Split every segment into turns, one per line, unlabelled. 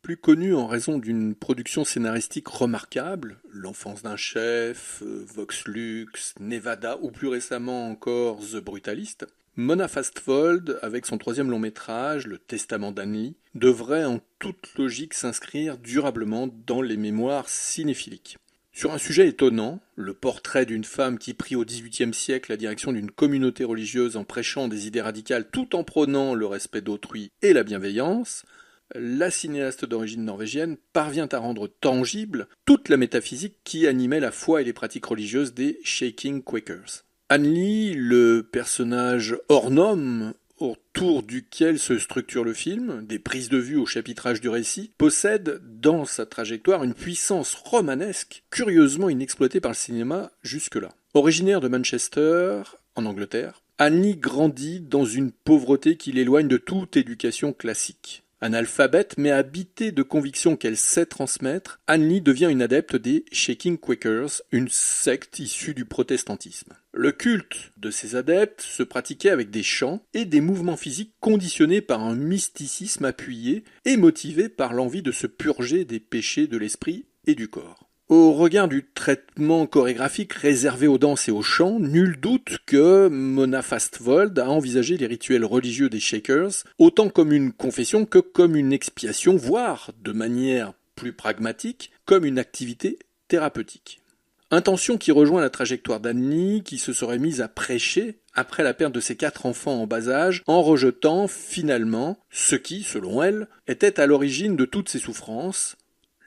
plus connu en raison d'une production scénaristique remarquable, L'enfance d'un chef, Vox Lux, Nevada ou plus récemment encore The Brutalist, Mona Fastvold, avec son troisième long métrage, Le Testament d'Anne Lee, devrait en toute logique s'inscrire durablement dans les mémoires cinéphiliques. Sur un sujet étonnant, le portrait d'une femme qui prit au XVIIIe siècle la direction d'une communauté religieuse en prêchant des idées radicales tout en prônant le respect d'autrui et la bienveillance, la cinéaste d'origine norvégienne parvient à rendre tangible toute la métaphysique qui animait la foi et les pratiques religieuses des Shaking Quakers. Anne Lee, le personnage hors norme autour duquel se structure le film, des prises de vue au chapitrage du récit, possède dans sa trajectoire une puissance romanesque curieusement inexploitée par le cinéma jusque-là. Originaire de Manchester, en Angleterre, Anne Lee grandit dans une pauvreté qui l'éloigne de toute éducation classique. Analphabète mais habitée de convictions qu'elle sait transmettre, Anne Lee devient une adepte des Shaking Quakers, une secte issue du protestantisme. Le culte de ces adeptes se pratiquait avec des chants et des mouvements physiques conditionnés par un mysticisme appuyé et motivé par l'envie de se purger des péchés de l'esprit et du corps. Au regard du traitement chorégraphique réservé aux danses et aux chants, nul doute que Mona Fastvold a envisagé les rituels religieux des Shakers autant comme une confession que comme une expiation, voire, de manière plus pragmatique, comme une activité thérapeutique. Intention qui rejoint la trajectoire d'Anne Lee, qui se serait mise à prêcher après la perte de ses 4 enfants en bas âge, en rejetant finalement ce qui, selon elle, était à l'origine de toutes ses souffrances,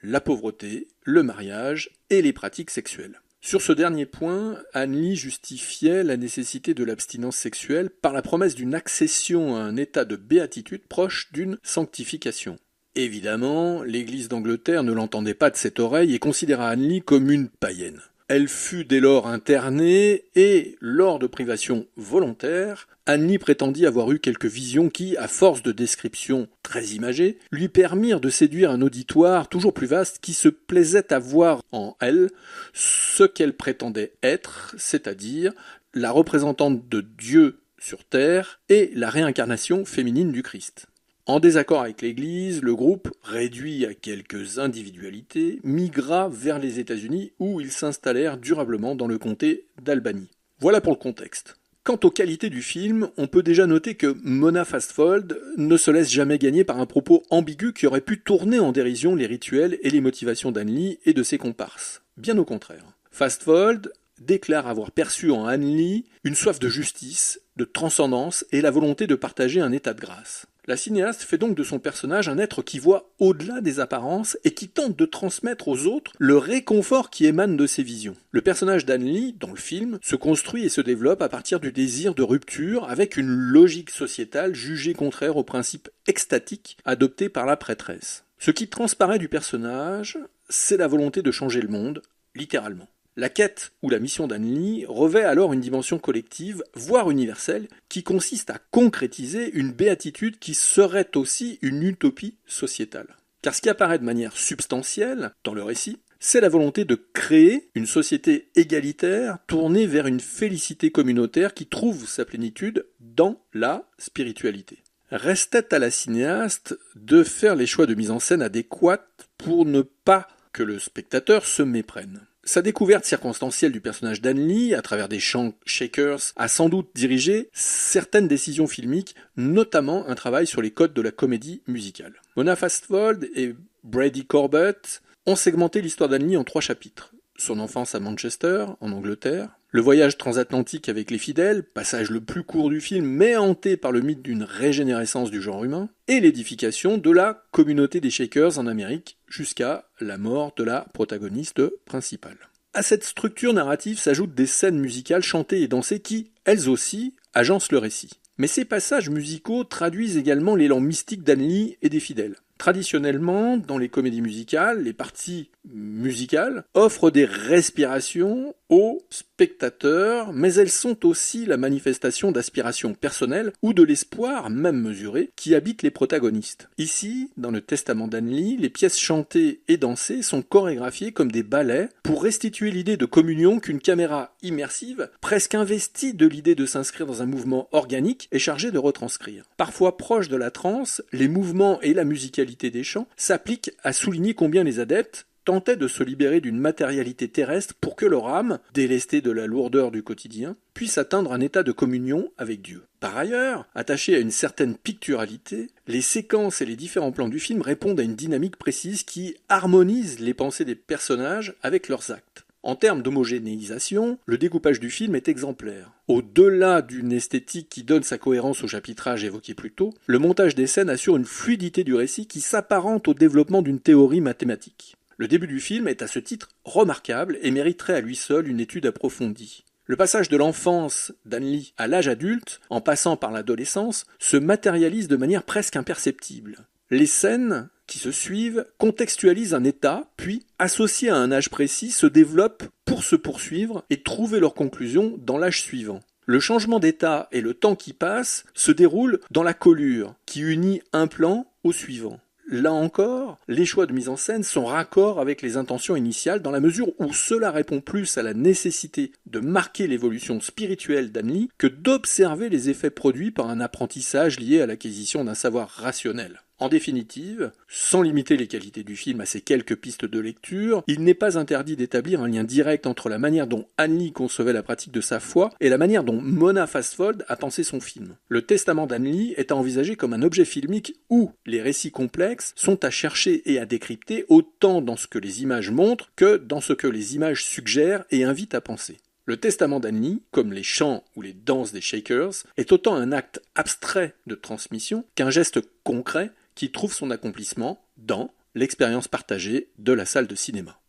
la pauvreté, le mariage et les pratiques sexuelles. Sur ce dernier point, Anne Lee justifiait la nécessité de l'abstinence sexuelle par la promesse d'une accession à un état de béatitude proche d'une sanctification. Évidemment, l'Église d'Angleterre ne l'entendait pas de cette oreille et considéra Anne Lee comme une païenne. Elle fut dès lors internée et, lors de privations volontaires, Anne Lee prétendit avoir eu quelques visions qui, à force de descriptions très imagées, lui permirent de séduire un auditoire toujours plus vaste qui se plaisait à voir en elle ce qu'elle prétendait être, c'est-à-dire la représentante de Dieu sur terre et la réincarnation féminine du Christ. En désaccord avec l'Église, le groupe, réduit à quelques individualités, migra vers les États-Unis où ils s'installèrent durablement dans le comté d'Albany. Voilà pour le contexte. Quant aux qualités du film, on peut déjà noter que Mona Fastvold ne se laisse jamais gagner par un propos ambigu qui aurait pu tourner en dérision les rituels et les motivations d'Anne Lee et de ses comparses. Bien au contraire. Fastvold déclare avoir perçu en Anne Lee une soif de justice, de transcendance et la volonté de partager un état de grâce. La cinéaste fait donc de son personnage un être qui voit au-delà des apparences et qui tente de transmettre aux autres le réconfort qui émane de ses visions. Le personnage d'Anne Lee, dans le film, se construit et se développe à partir du désir de rupture avec une logique sociétale jugée contraire aux principes extatiques adoptés par la prêtresse. Ce qui transparaît du personnage, c'est la volonté de changer le monde, littéralement. La quête ou la mission d'Anne Lee revêt alors une dimension collective, voire universelle, qui consiste à concrétiser une béatitude qui serait aussi une utopie sociétale. Car ce qui apparaît de manière substantielle dans le récit, c'est la volonté de créer une société égalitaire tournée vers une félicité communautaire qui trouve sa plénitude dans la spiritualité. Restait à la cinéaste de faire les choix de mise en scène adéquats pour ne pas que le spectateur se méprenne. Sa découverte circonstancielle du personnage d'Anne Lee, à travers des chants shakers, a sans doute dirigé certaines décisions filmiques, notamment un travail sur les codes de la comédie musicale. Mona Fastvold et Brady Corbett ont segmenté l'histoire d'Anne Lee en 3 chapitres. Son enfance à Manchester, en Angleterre, le voyage transatlantique avec les fidèles, passage le plus court du film, mais hanté par le mythe d'une régénérescence du genre humain, et l'édification de la communauté des Shakers en Amérique, jusqu'à la mort de la protagoniste principale. À cette structure narrative s'ajoutent des scènes musicales chantées et dansées qui, elles aussi, agencent le récit. Mais ces passages musicaux traduisent également l'élan mystique d'Anne Lee et des fidèles. Traditionnellement, dans les comédies musicales, les parties musicales offrent des respirations aux spectateurs, mais elles sont aussi la manifestation d'aspirations personnelles ou de l'espoir, même mesuré, qui habite les protagonistes. Ici, dans le Testament d'Anne-Lee, les pièces chantées et dansées sont chorégraphiées comme des ballets pour restituer l'idée de communion qu'une caméra immersive, presque investie de l'idée de s'inscrire dans un mouvement organique, est chargée de retranscrire. Parfois proche de la transe, les mouvements et la musicalité des chants s'appliquent à souligner combien les adeptes tentaient de se libérer d'une matérialité terrestre pour que leur âme, délestée de la lourdeur du quotidien, puisse atteindre un état de communion avec Dieu. Par ailleurs, attachés à une certaine picturalité, les séquences et les différents plans du film répondent à une dynamique précise qui harmonise les pensées des personnages avec leurs actes. En termes d'homogénéisation, le découpage du film est exemplaire. Au-delà d'une esthétique qui donne sa cohérence au chapitrage évoqué plus tôt, le montage des scènes assure une fluidité du récit qui s'apparente au développement d'une théorie mathématique. Le début du film est à ce titre remarquable et mériterait à lui seul une étude approfondie. Le passage de l'enfance d'Anne-Lee à l'âge adulte, en passant par l'adolescence, se matérialise de manière presque imperceptible. Les scènes qui se suivent contextualisent un état, puis, associés à un âge précis, se développent pour se poursuivre et trouver leur conclusion dans l'âge suivant. Le changement d'état et le temps qui passe se déroulent dans la collure, qui unit un plan au suivant. Là encore, les choix de mise en scène sont raccords avec les intentions initiales dans la mesure où cela répond plus à la nécessité de marquer l'évolution spirituelle d'Anne-Lee que d'observer les effets produits par un apprentissage lié à l'acquisition d'un savoir rationnel. En définitive, sans limiter les qualités du film à ces quelques pistes de lecture, il n'est pas interdit d'établir un lien direct entre la manière dont Anne-Lee concevait la pratique de sa foi et la manière dont Mona Fastvold a pensé son film. Le Testament d'Anne-Lee est à envisager comme un objet filmique où les récits complexes sont à chercher et à décrypter autant dans ce que les images montrent que dans ce que les images suggèrent et invitent à penser. Le Testament d'Anne-Lee, comme les chants ou les danses des Shakers, est autant un acte abstrait de transmission qu'un geste concret qui trouve son accomplissement dans l'expérience partagée de la salle de cinéma.